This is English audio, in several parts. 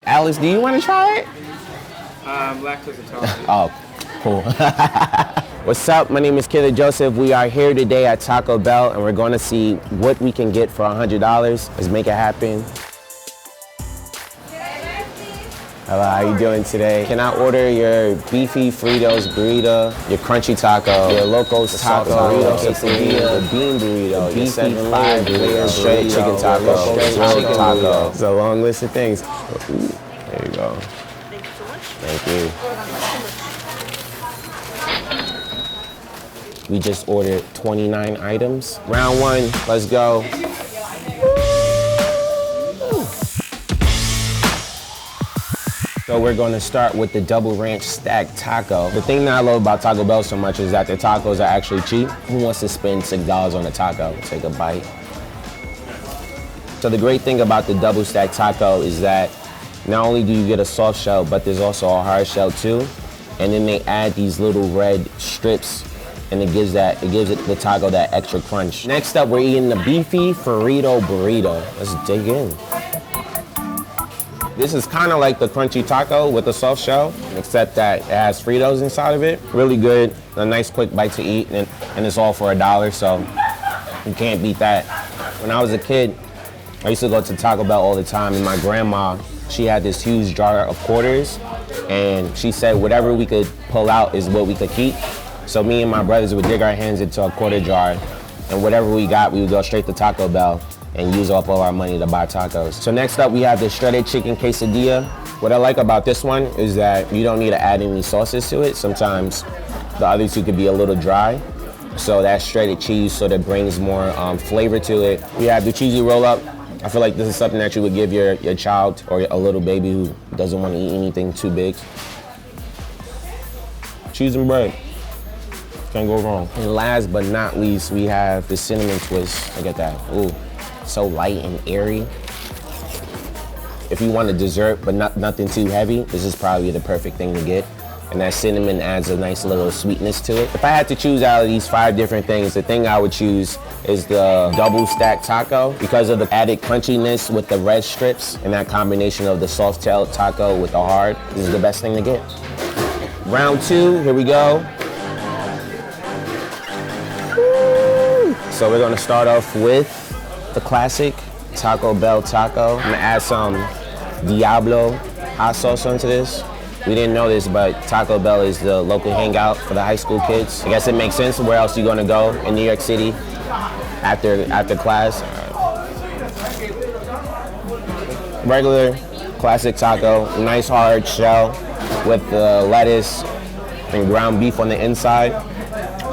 Alice, do you want to try it? Lactose intolerant. Oh, cool. What's up? My name is Khidr Joseph. We are here today at Taco Bell, and we're going to see what we can get for $100. Let's make it happen. Hello, how you doing today? Can I order your Beefy, Fritos, Burrito, your Crunchy Taco, your Locos Taco, Burrito, Quesadilla, the Bean Burrito, Beefy, 5-layer straight chicken taco, straight chicken taco. It's a long list of things. Ooh, there you go. Thank you so much. Thank you. We just ordered 29 items. Round one, let's go. So we're going to start with the double ranch stacked taco. The thing that I love about Taco Bell so much is that their tacos are actually cheap. Who wants to spend $6 on a taco? Take a bite. So the great thing about the double stacked taco is that not only do you get a soft shell, but there's also a hard shell too. And then they add these little red strips, and it gives the taco that extra crunch. Next up, we're eating the Beefy Fritos Burrito. Let's dig in. This is kind of like the crunchy taco with a soft shell, except that it has Fritos inside of it. Really good, a nice quick bite to eat, and it's all for $1, so you can't beat that. When I was a kid, I used to go to Taco Bell all the time, and my grandma, she had this huge jar of quarters, and she said whatever we could pull out is what we could keep. So me and my brothers would dig our hands into a quarter jar, and whatever we got, we would go straight to Taco Bell and use up all our money to buy tacos. So next up, we have the shredded chicken quesadilla. What I like about this one is that you don't need to add any sauces to it. Sometimes the other two could be a little dry. So that shredded cheese sort of brings more flavor to it. We have the cheesy roll up. I feel like this is something that you would give your child or a little baby who doesn't want to eat anything too big. Cheese and bread. Can't go wrong. And last but not least, we have the cinnamon twist. Look at that. Ooh. So light and airy. If you want a dessert but nothing too heavy, this is probably the perfect thing to get. And that cinnamon adds a nice little sweetness to it. If I had to choose out of these 5 different things, the thing I would choose is the double stacked taco because of the added crunchiness with the red strips and that combination of the soft tailed taco with the hard. This is the best thing to get. Round 2, here we go. Woo! So we're gonna start off with the classic Taco Bell taco. I'm gonna add some Diablo hot sauce onto this. We didn't know this, but Taco Bell is the local hangout for the high school kids. I guess it makes sense. Where else are you gonna go in New York City after class? Regular classic taco, nice hard shell with the lettuce and ground beef on the inside.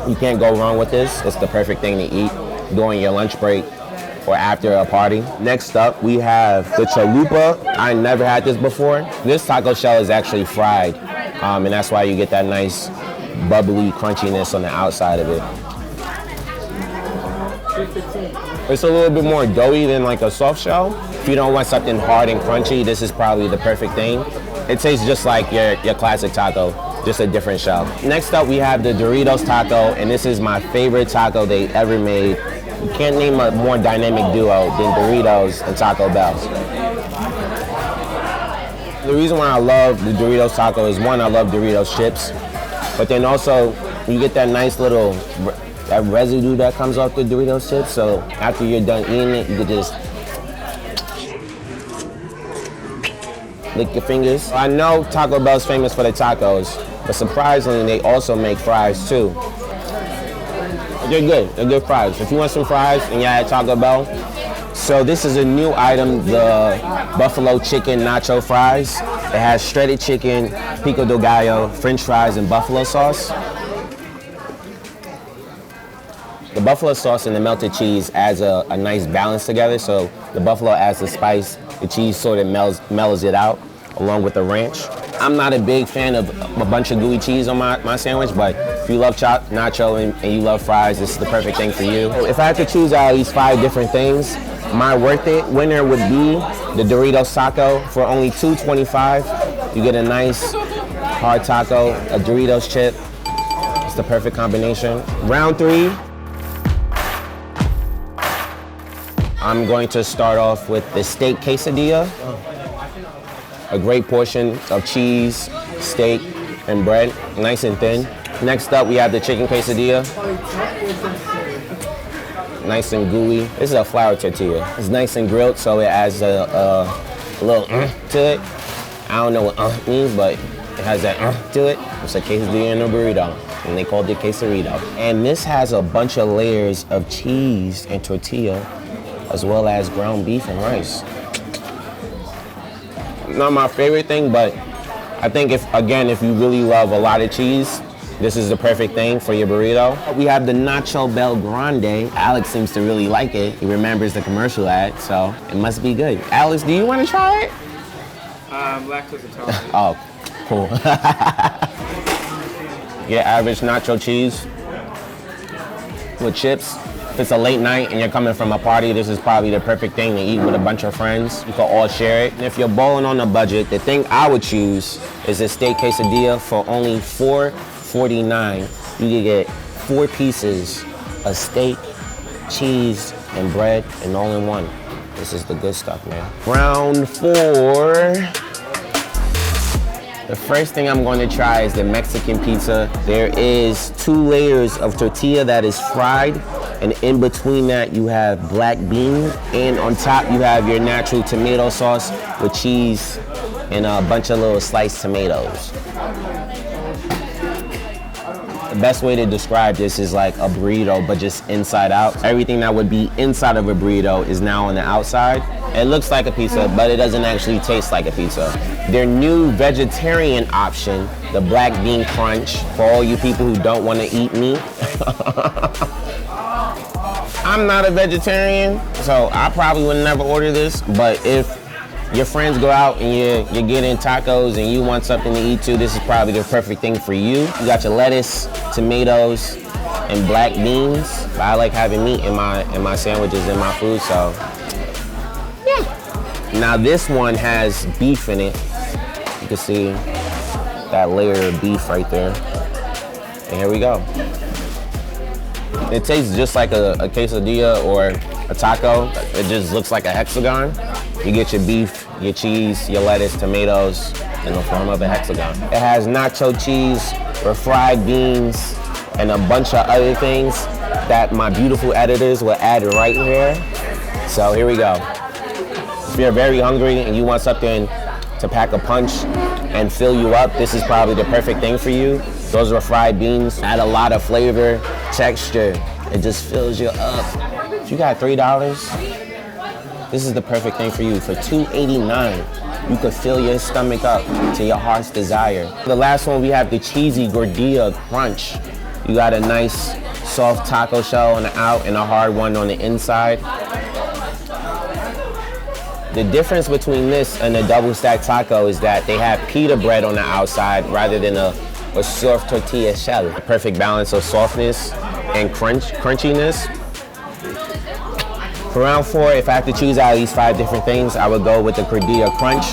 You can't go wrong with this. It's the perfect thing to eat during your lunch break or after a party. Next up, we have the chalupa. I never had this before. This taco shell is actually fried, and that's why you get that nice bubbly crunchiness on the outside of it. It's a little bit more doughy than like a soft shell. If you don't want something hard and crunchy, this is probably the perfect thing. It tastes just like your classic taco, just a different shell. Next up, we have the Doritos taco, and this is my favorite taco they ever made. You can't name a more dynamic duo than Doritos and Taco Bell. The reason why I love the Doritos taco is, one, I love Doritos chips, but then also you get that nice little that residue that comes off the Doritos chips, so after you're done eating it, you can just lick your fingers. I know Taco Bell's famous for the tacos, but surprisingly, they also make fries too. They're good. They're good fries. If you want some fries and you're at Taco Bell, so this is a new item, the buffalo chicken nacho fries. It has shredded chicken, pico de gallo, French fries, and buffalo sauce. The buffalo sauce and the melted cheese adds a nice balance together. So the buffalo adds the spice, the cheese sort of mellows it out, along with the ranch. I'm not a big fan of a bunch of gooey cheese on my sandwich, but if you love nacho and you love fries, this is the perfect thing for you. If I had to choose out of these 5 different things, my worth it winner would be the Doritos taco. For only $2.25, you get a nice hard taco, a Doritos chip. It's the perfect combination. Round 3, I'm going to start off with the steak quesadilla. A great portion of cheese, steak, and bread, nice and thin. Next up, we have the chicken quesadilla. Nice and gooey. This is a flour tortilla. It's nice and grilled, so it adds a little to it. I don't know what means, but it has that to it. It's a quesadilla and a burrito, and they called it Quesarito. And this has a bunch of layers of cheese and tortilla, as well as ground beef and rice. Not my favorite thing, but I think if you really love a lot of cheese, this is the perfect thing for your burrito. We have the Nacho Bellgrande. Alex seems to really like it. He remembers the commercial ad, so it must be good. Alex, do you want to try it? Lactose intolerant. Oh, cool. Your average nacho cheese with chips. If it's a late night and you're coming from a party, this is probably the perfect thing to eat with a bunch of friends. You can all share it. And if you're balling on a budget, the thing I would choose is a steak quesadilla for only $4.49. You can get 4 pieces of steak, cheese, and bread, and all in one. This is the good stuff, man. Round 4. The first thing I'm going to try is the Mexican pizza. There is 2 layers of tortilla that is fried, and in between that you have black beans, and on top you have your natural tomato sauce with cheese and a bunch of little sliced tomatoes. The best way to describe this is like a burrito, but just inside out. Everything that would be inside of a burrito is now on the outside. It looks like a pizza, but it doesn't actually taste like a pizza. Their new vegetarian option, the black bean crunch, for all you people who don't want to eat meat. I'm not a vegetarian, so I probably would never order this, but if your friends go out and you're getting tacos and you want something to eat too, this is probably the perfect thing for you. You got your lettuce, tomatoes, and black beans. But I like having meat in my sandwiches and my food, so yeah. Now this one has beef in it. You can see that layer of beef right there. And here we go. It tastes just like a quesadilla or a taco. It just looks like a hexagon. You get your beef, your cheese, your lettuce, tomatoes in the form of a hexagon. It has nacho cheese, refried beans, and a bunch of other things that my beautiful editors will add right here. So here we go. If you're very hungry and you want something to pack a punch and fill you up, this is probably the perfect thing for you. Those refried beans add a lot of flavor, texture. It just fills you up. If you got $3, this is the perfect thing for you. For $2.89, you could fill your stomach up to your heart's desire. The last one, we have the cheesy Gordita crunch. You got a nice soft taco shell on the out and a hard one on the inside. The difference between this and a double stack taco is that they have pita bread on the outside rather than a soft tortilla shell. A perfect balance of softness and crunchiness. For round 4, if I have to choose out of these 5 different things, I would go with the Gordita crunch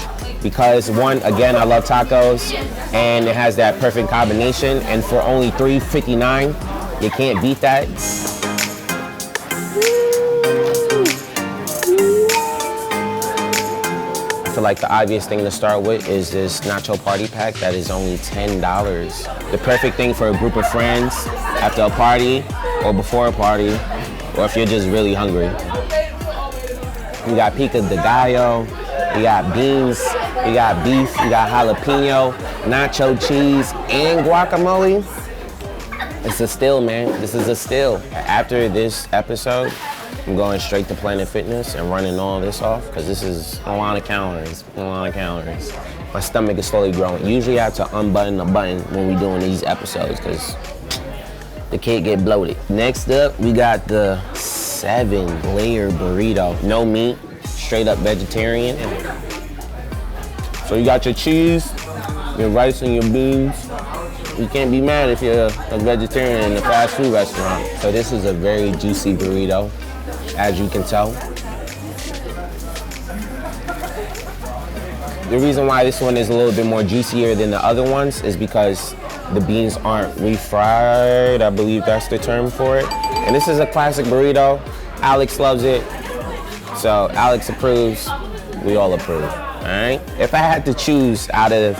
because one, again, I love tacos and it has that perfect combination, and for only $3.59, you can't beat that. I feel like the obvious thing to start with is this nacho party pack that is only $10. The perfect thing for a group of friends after a party or before a party, or if you're just really hungry. You got pico de gallo, you got beans, you got beef, you got jalapeno, nacho cheese, and guacamole. It's a steal, man. This is a steal. After this episode, I'm going straight to Planet Fitness and running all this off because this is a lot of calories, My stomach is slowly growing. Usually I have to unbutton the button when we're doing these episodes because the kid get bloated. Next up, we got the 7-layer burrito. No meat, straight up vegetarian. So you got your cheese, your rice, and your beans. You can't be mad if you're a vegetarian in a fast food restaurant. So this is a very juicy burrito, as you can tell. The reason why this one is a little bit more juicier than the other ones is because the beans aren't refried. I believe that's the term for it. And this is a classic burrito. Alex loves it. So Alex approves, we all approve. All right. If I had to choose out of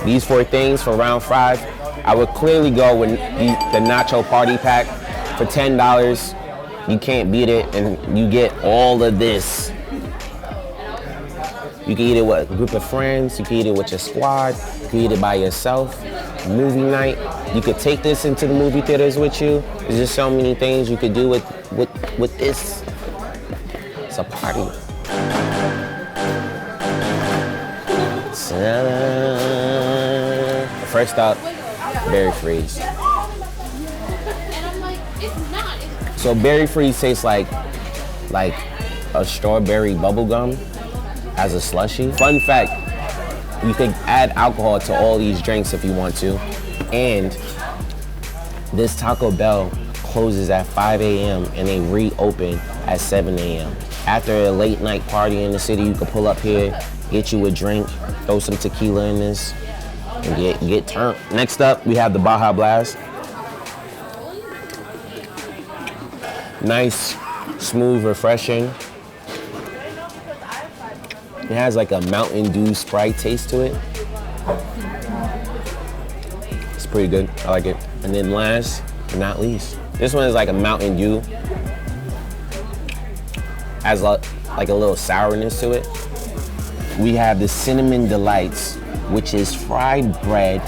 these 4 things for round 5, I would clearly go with the Nacho Party Pack for $10. You can't beat it, and you get all of this. You can eat it with a group of friends. You can eat it with your squad. You can eat it by yourself. Movie night. You could take this into the movie theaters with you. There's just so many things you could do with this. It's a party. First up, Berry Freeze. So Berry Freeze tastes like a strawberry bubble gum as a slushie. Fun fact, you can add alcohol to all these drinks if you want to. And this Taco Bell closes at 5 a.m. and they reopen at 7 a.m. After a late night party in the city, you can pull up here, get you a drink, throw some tequila in this, and get turned. Next up, we have the Baja Blast. Nice, smooth, refreshing. It has like a Mountain Dew Sprite taste to it. It's pretty good, I like it. And then last but not least, this one is like a Mountain Dew. Has like a little sourness to it. We have the Cinnamon Delights, which is fried bread,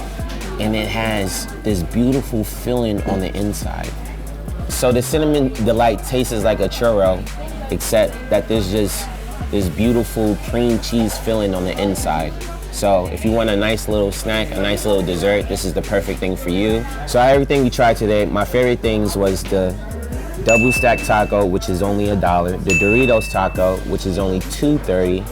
and it has this beautiful filling on the inside. So the Cinnamon Delight tastes like a churro, except that there's just this beautiful cream cheese filling on the inside. So if you want a nice little snack, a nice little dessert, this is the perfect thing for you. So everything we tried today, my favorite things was the double stack taco, which is only $1. The Doritos taco, which is only $2.30.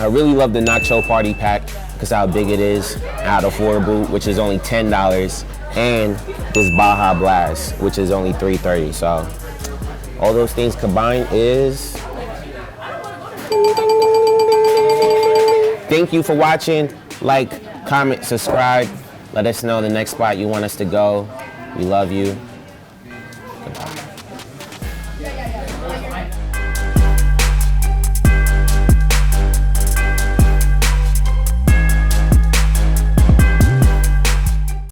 I really love the Nacho Party Pack because how big it is, how affordable, which is only $10. And this Baja Blast, which is only $3.30. So all those things combined is... Thank you for watching. Like, comment, subscribe. Let us know the next spot you want us to go. We love you. Goodbye.